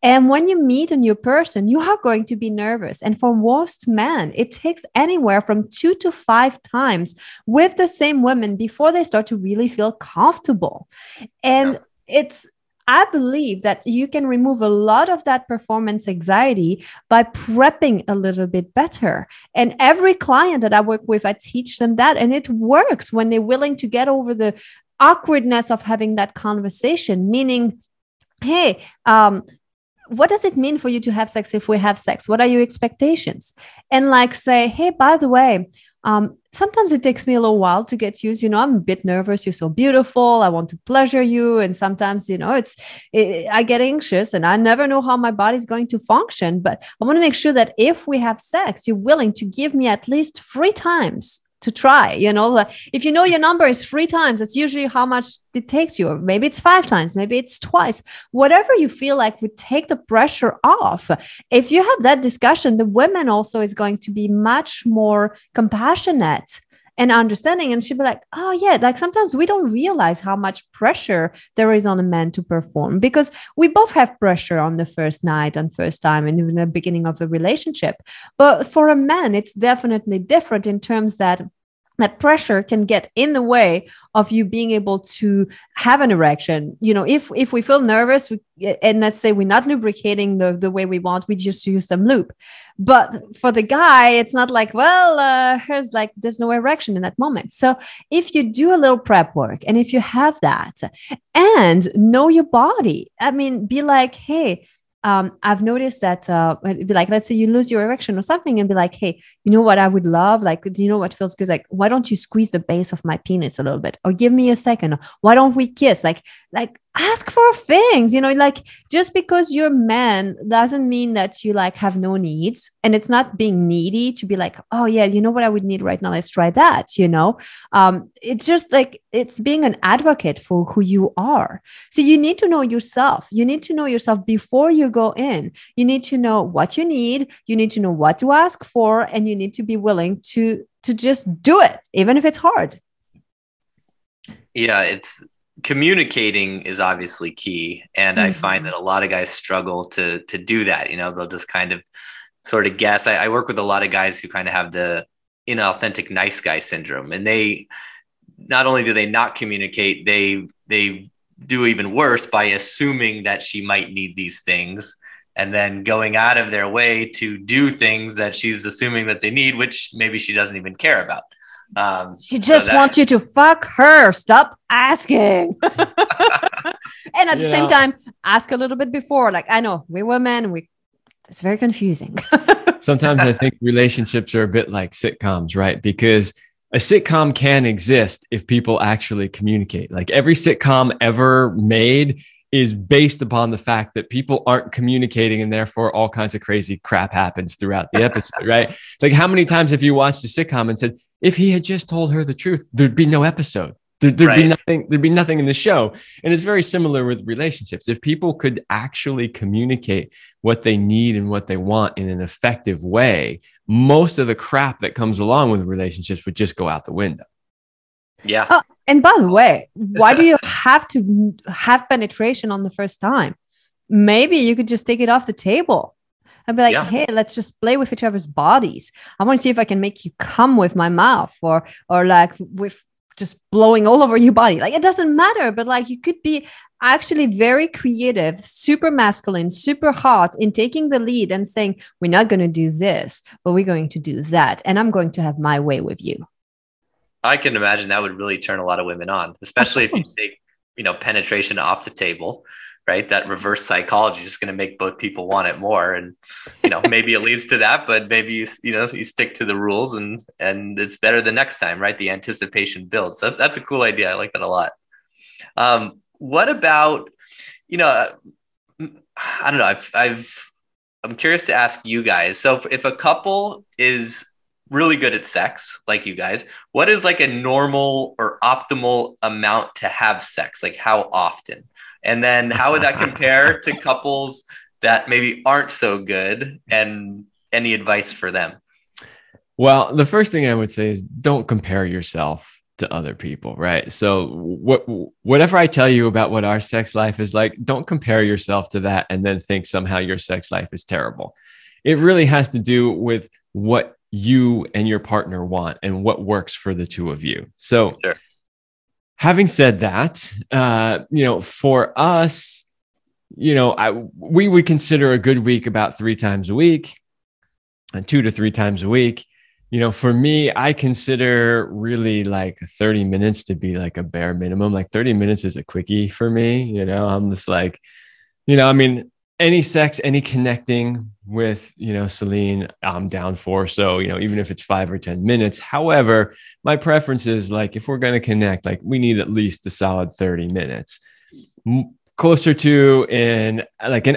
And when you meet a new person, you are going to be nervous. And for most men, it takes anywhere from 2 to 5 times with the same women before they start to really feel comfortable. And I believe that you can remove a lot of that performance anxiety by prepping a little bit better. And every client that I work with, I teach them that. And it works when they're willing to get over the awkwardness of having that conversation, meaning, hey, what does it mean for you to have sex if we have sex? What are your expectations? And like say, hey, by the way, sometimes it takes me a little while to get used. I'm a bit nervous. You're so beautiful. I want to pleasure you. And sometimes, I get anxious and I never know how my body's going to function. But I want to make sure that if we have sex, you're willing to give me at least 3 times to try. If you know your number is 3 times, that's usually how much it takes you. Or maybe it's 5 times, maybe it's twice, whatever you feel like would take the pressure off. If you have that discussion, the woman also is going to be much more compassionate and understanding. And she'll be like, oh yeah, like sometimes we don't realize how much pressure there is on a man to perform, because we both have pressure on the first night and first time and even the beginning of the relationship. But for a man, it's definitely different in terms that pressure can get in the way of you being able to have an erection. If we feel nervous and let's say we're not lubricating the way we want, we just use some lube. But for the guy, it's not like, there's no erection in that moment. So if you do a little prep work and if you have that and know your body, be like, hey, I've noticed that, be like, let's say you lose your erection or something and be like, hey, you know what I would love? Like, do you know what feels good? Like, why don't you squeeze the base of my penis a little bit or give me a second? Or why don't we kiss? Like ask for things, just because you're a man doesn't mean that you have no needs. And it's not being needy to be like, oh yeah, you know what I would need right now? Let's try that. It's just it's being an advocate for who you are. So you need to know yourself. You need to know yourself before you go in. You need to know what you need. You need to know what to ask for, and you need to be willing to just do it, even if it's hard. Yeah, communicating is obviously key. And I find that a lot of guys struggle to do that. They'll just kind of sort of guess. I work with a lot of guys who kind of have the inauthentic nice guy syndrome. And they, not only do they not communicate, they do even worse by assuming that she might need these things and then going out of their way to do things that she's assuming that they need, which maybe she doesn't even care about. She just wants you to fuck her. Stop asking. And at the same time, ask a little bit before. Like, I know we're women. It's very confusing. Sometimes I think relationships are a bit like sitcoms, right? Because a sitcom can exist if people actually communicate. Like every sitcom ever made is based upon the fact that people aren't communicating and therefore all kinds of crazy crap happens throughout the episode, right? Like how many times have you watched a sitcom and said, if he had just told her the truth, there'd be no episode. There'd be nothing in the show. And it's very similar with relationships. If people could actually communicate what they need and what they want in an effective way, most of the crap that comes along with relationships would just go out the window. Yeah. Oh, and by the way, why do you have to have penetration on the first time? Maybe you could just take it off the table and be like, hey, let's just play with each other's bodies. I want to see if I can make you come with my mouth or like with just blowing all over your body. Like, it doesn't matter, but like you could be actually very creative, super masculine, super hot in taking the lead and saying, we're not going to do this, but we're going to do that. And I'm going to have my way with you. I can imagine that would really turn a lot of women on, especially if you take, penetration off the table, right? That reverse psychology is going to make both people want it more. And, maybe it leads to that, but maybe, you stick to the rules and it's better the next time, right? The anticipation builds. That's a cool idea. I like that a lot. What about, I don't know. I'm curious to ask you guys. So if a couple is really good at sex, like you guys, what is like a normal or optimal amount to have sex? Like how often? And then how would that compare to couples that maybe aren't so good, and any advice for them? Well, the first thing I would say is don't compare yourself to other people, right? So whatever I tell you about what our sex life is like, don't compare yourself to that and then think somehow your sex life is terrible. It really has to do with what you and your partner want and what works for the two of you. So Sure. Having said that, for us, we would consider a good week about 3 times a week, and 2 to 3 times a week. For me, I consider really like 30 minutes to be like a bare minimum. Like 30 minutes is a quickie for me. I'm just like, any sex, any connecting with, Celine, I'm down for. So, even if it's 5 or 10 minutes. However, my preference is like, if we're going to connect, like we need at least a solid 30 minutes. Closer to an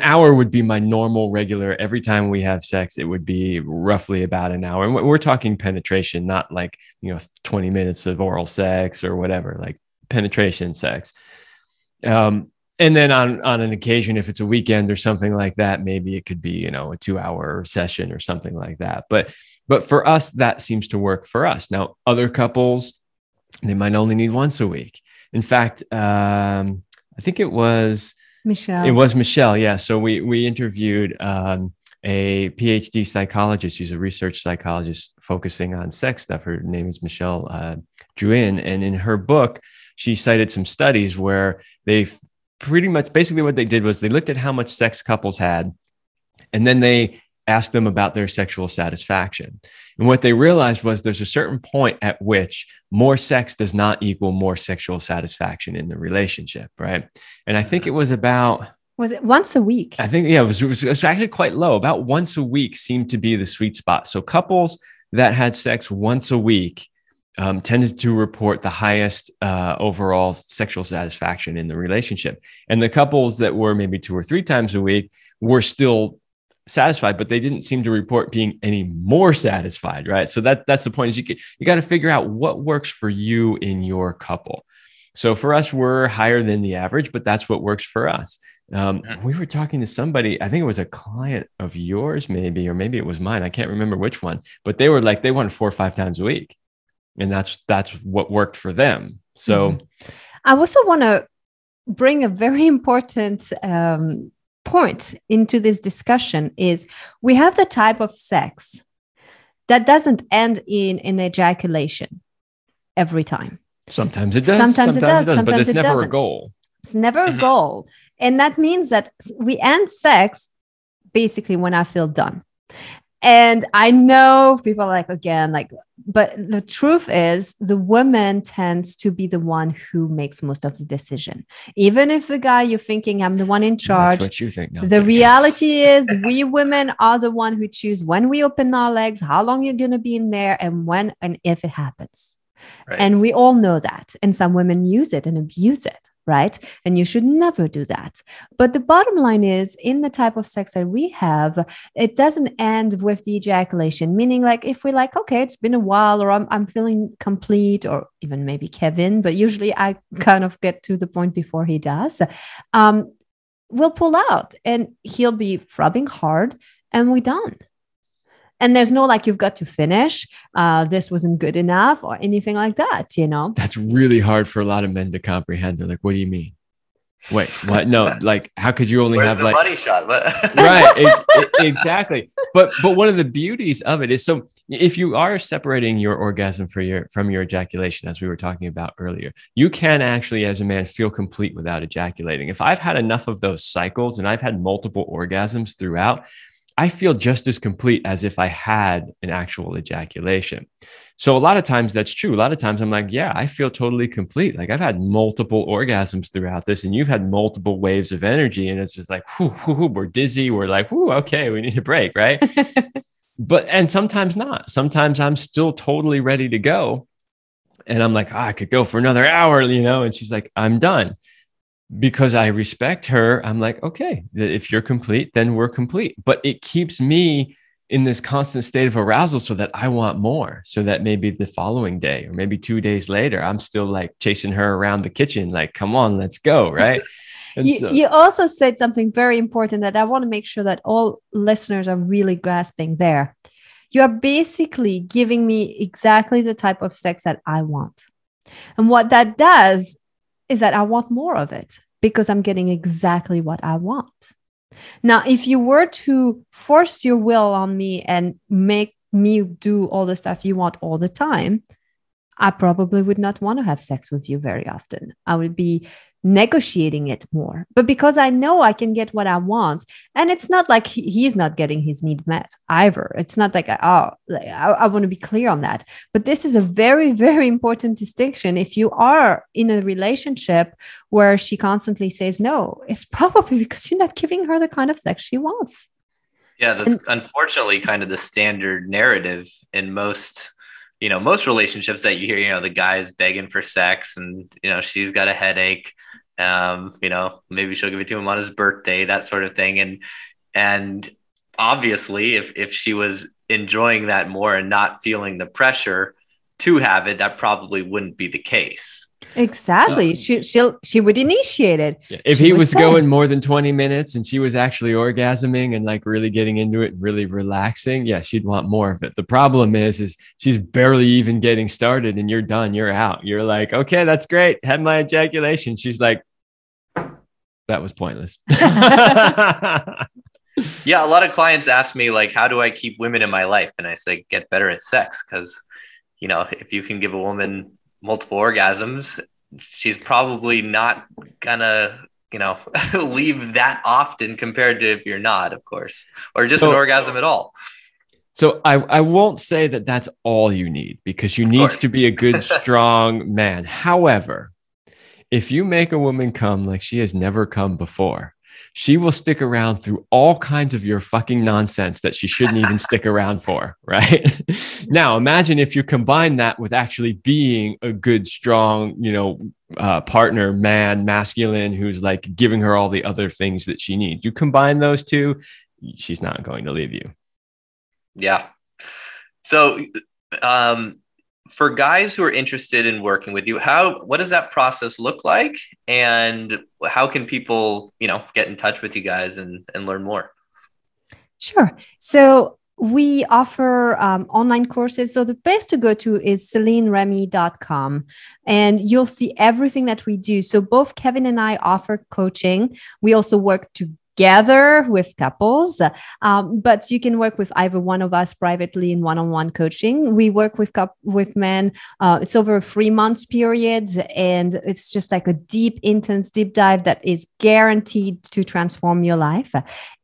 hour would be my normal regular. Every time we have sex, it would be roughly about an hour. And we're talking penetration, not like, 20 minutes of oral sex or whatever, like penetration sex. And then on an occasion, if it's a weekend or something like that, maybe it could be, a 2-hour session or something like that. But for us, that seems to work for us. Now, other couples, they might only need once a week. In fact, I think it was Michelle. It was Michelle. Yeah. So we interviewed a PhD psychologist. She's a research psychologist focusing on sex stuff. Her name is Michelle Druin. And in her book, she cited some studies where they pretty much basically what they did was they looked at how much sex couples had, and then they asked them about their sexual satisfaction. And what they realized was there's a certain point at which more sex does not equal more sexual satisfaction in the relationship, right? And I think it was about... Was it once a week? I think, yeah, it was actually quite low. About once a week seemed to be the sweet spot. So couples that had sex once a week tended to report the highest overall sexual satisfaction in the relationship. And the couples that were maybe 2 or 3 times a week were still satisfied, but they didn't seem to report being any more satisfied, right? So that's the point, is you got to figure out what works for you in your couple. So for us, we're higher than the average, but that's what works for us. We were talking to somebody, I think it was a client of yours, maybe, or maybe it was mine. I can't remember which one, but they were like, they wanted 4 or 5 times a week. And that's what worked for them. So I also want to bring a very important point into this discussion is we have the type of sex that doesn't end in an ejaculation every time. Sometimes it does. Sometimes it does. Sometimes but it's it never doesn't. a goal. It's never a goal. And that means that we end sex basically when I feel done. And I know people are like, again, like, but the truth is the woman tends to be the one who makes most of the decision. Even if the guy you're thinking I'm the one in charge, that's what you think. No. The reality is we women are the one who choose when we open our legs, how long you're going to be in there, and when and if it happens. Right. And we all know that. And some women use it and abuse it. Right. And you should never do that. But the bottom line is, in the type of sex that we have, it doesn't end with the ejaculation, meaning like if we're like, okay, it's been a while, or I'm feeling complete, or even maybe Kevin, but usually I kind of get to the point before he does, we'll pull out and he'll be rubbing hard and we're done. And there's no like, you've got to finish. This wasn't good enough or anything like that, That's really hard for a lot of men to comprehend. They're like, what do you mean? Wait, what? No, like, how could you only have like money shot? Right. Exactly. But one of the beauties of it is, so if you are separating your orgasm from your ejaculation, as we were talking about earlier, you can actually, as a man, feel complete without ejaculating. If I've had enough of those cycles and I've had multiple orgasms throughout, I feel just as complete as if I had an actual ejaculation. So a lot of times that's true. A lot of times I'm like, yeah, I feel totally complete. Like I've had multiple orgasms throughout this, and you've had multiple waves of energy. And it's just like, we're dizzy. We're like, okay, we need a break, right? And sometimes not. Sometimes I'm still totally ready to go. And I'm like, I could go for another hour, and she's like, I'm done. Because I respect her, I'm like, okay, if you're complete, then we're complete. But it keeps me in this constant state of arousal so that I want more, so that maybe the following day or maybe 2 days later, I'm still like chasing her around the kitchen, like, come on, let's go. Right. And you also said something very important that I want to make sure that all listeners are really grasping there. You are basically giving me exactly the type of sex that I want. And what that does is that I want more of it because I'm getting exactly what I want. Now, if you were to force your will on me and make me do all the stuff you want all the time, I probably would not want to have sex with you very often. I would be negotiating it more. But because I know I can get what I want, and it's not like he's not getting his need met either. It's not like, I want to be clear on that. But this is a very, very important distinction. If you are in a relationship where she constantly says no, it's probably because you're not giving her the kind of sex she wants. Yeah, that's unfortunately kind of the standard narrative in most relationships that you hear. The guy's begging for sex and, she's got a headache. Maybe she'll give it to him on his birthday, that sort of thing. And obviously if she was enjoying that more and not feeling the pressure to have it, that probably wouldn't be the case. Exactly. She would initiate it. Yeah. If he was going more than 20 minutes and she was actually orgasming and like really getting into it, really relaxing, yeah, she'd want more of it. The problem is she's barely even getting started and you're done, you're out. You're like, okay, that's great. Had my ejaculation. She's like, that was pointless. Yeah. A lot of clients ask me like, how do I keep women in my life? And I say, get better at sex. Cause if you can give a woman multiple orgasms, she's probably not gonna, leave that often compared to if you're not, of course, or just an orgasm at all. So I won't say that that's all you need, because you need to be a good, strong man. However, if you make a woman come like she has never come before, she will stick around through all kinds of your fucking nonsense that she shouldn't even stick around for, right? Now, imagine if you combine that with actually being a good, strong, partner, man, masculine, who's like giving her all the other things that she needs. You combine those two, she's not going to leave you. Yeah. So, for guys who are interested in working with you, what does that process look like? And how can people, get in touch with you guys and learn more? Sure. So we offer online courses. So the best to go to is CelineRemy.com, and you'll see everything that we do. So both Kevin and I offer coaching. We also work together with couples, but you can work with either one of us privately in one-on-one coaching. We work with men. It's over a 3 months period, and it's just like a deep, intense, deep dive that is guaranteed to transform your life.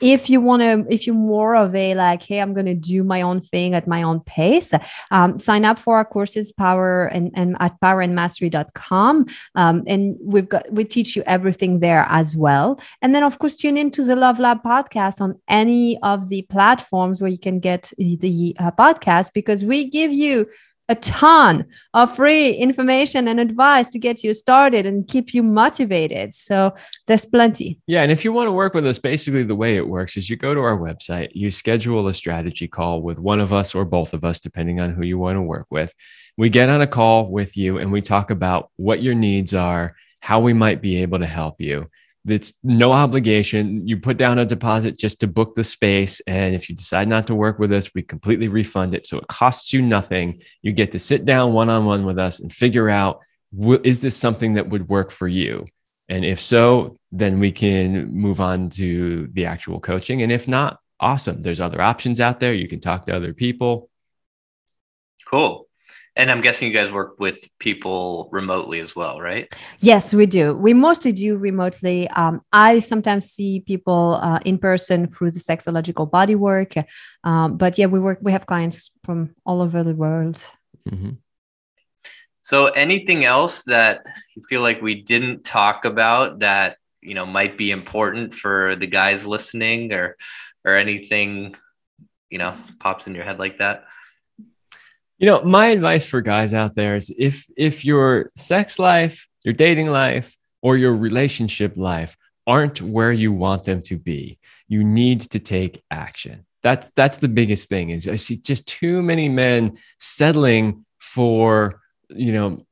If you're more of a like, hey, I'm going to do my own thing at my own pace, sign up for our courses, Power and at powerandmastery.com. And we teach you everything there as well. And then of course, tune into the Love Lab podcast on any of the platforms where you can get the podcast, because we give you a ton of free information and advice to get you started and keep you motivated. So there's plenty. Yeah. And if you want to work with us, basically the way it works is you go to our website, you schedule a strategy call with one of us or both of us, depending on who you want to work with. We get on a call with you and we talk about what your needs are, how we might be able to help you. It's no obligation. You put down a deposit just to book the space. And if you decide not to work with us, we completely refund it. So it costs you nothing. You get to sit down one-on-one with us and figure out, is this something that would work for you? And if so, then we can move on to the actual coaching. And if not, awesome. There's other options out there. You can talk to other people. Cool. And I'm guessing you guys work with people remotely as well, right? Yes, we do. We mostly do remotely. I sometimes see people in person through the sexological body work. But yeah, we have clients from all over the world. Mm-hmm. So anything else that you feel like we didn't talk about that, might be important for the guys listening, or anything, pops in your head like that? My advice for guys out there is if your sex life, your dating life, or your relationship life aren't where you want them to be, you need to take action. That's the biggest thing is I see just too many men settling for,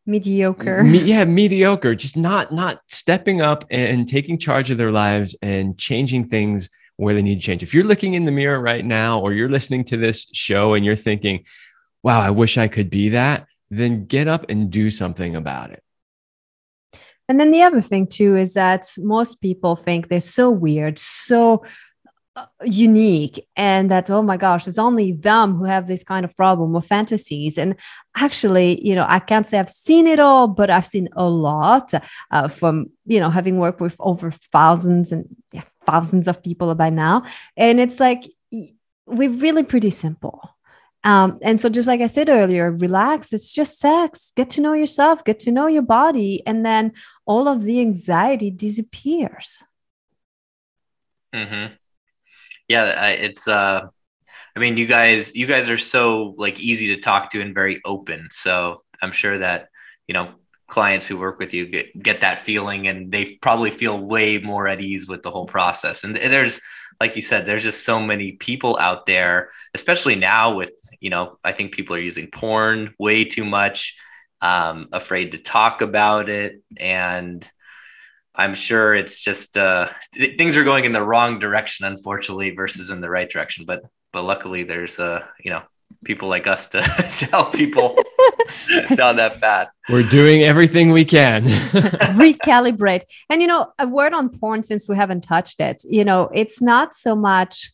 mediocre. Mediocre, just not stepping up and taking charge of their lives and changing things where they need to change. If you're looking in the mirror right now, or you're listening to this show and you're thinking, wow, I wish I could be that, then get up and do something about it. And then the other thing too is that most people think they're so weird, so unique, and that, oh my gosh, it's only them who have this kind of problem or fantasies. And actually, I can't say I've seen it all, but I've seen a lot from, having worked with over thousands of people by now. And it's like, we're really pretty simple. And so just like I said earlier, relax. It's just sex. Get to know yourself, get to know your body. And then all of the anxiety disappears. Mm-hmm. Yeah. You guys are so like easy to talk to and very open. So I'm sure that, clients who work with you get that feeling, and they probably feel way more at ease with the whole process. And there's, like you said, there's just so many people out there, especially now with, I think people are using porn way too much, afraid to talk about it. And I'm sure it's just, things are going in the wrong direction, unfortunately, versus in the right direction. But luckily there's, people like us to help people down that path. We're doing everything we can. Recalibrate. And, a word on porn, since we haven't touched it, it's not so much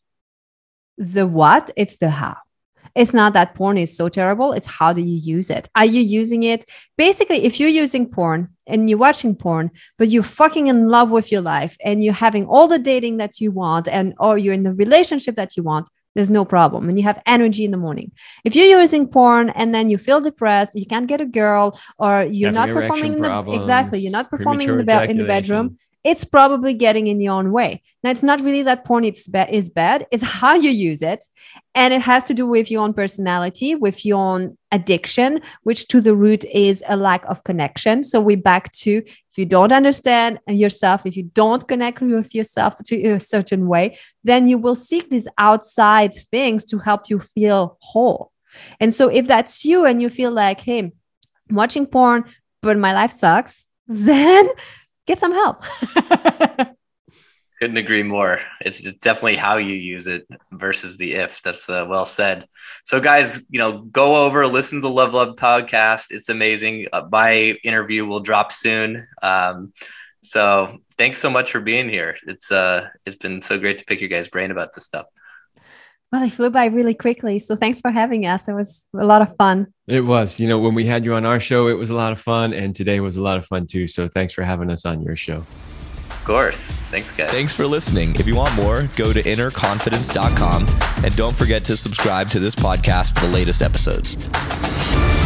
the what, it's the how. It's not that porn is so terrible. It's how do you use it? Are you using it? Basically, if you're using porn and you're watching porn, but you're fucking in love with your life and you're having all the dating that you want, or you're in the relationship that you want, there's no problem. And you have energy in the morning. If you're using porn and then you feel depressed, you can't get a girl, or you're not performing you're not performing in the bedroom, it's probably getting in your own way. Now, it's not really that porn is bad. It's how you use it. And it has to do with your own personality, with your own addiction, which to the root is a lack of connection. So we're back to, if you don't understand yourself, if you don't connect with yourself to a certain way, then you will seek these outside things to help you feel whole. And so if that's you and you feel like, hey, I'm watching porn, but my life sucks, then get some help. Couldn't agree more. It's definitely how you use it versus the if. That's well said. So guys, go over, listen to the Love podcast. It's amazing. My interview will drop soon. So thanks so much for being here. It's been so great to pick your guys' brain about this stuff. Well, it flew by really quickly. So thanks for having us. It was a lot of fun. It was, when we had you on our show, it was a lot of fun. And today was a lot of fun too. So thanks for having us on your show. Of course. Thanks, guys. Thanks for listening. If you want more, go to innerconfidence.com and don't forget to subscribe to this podcast for the latest episodes.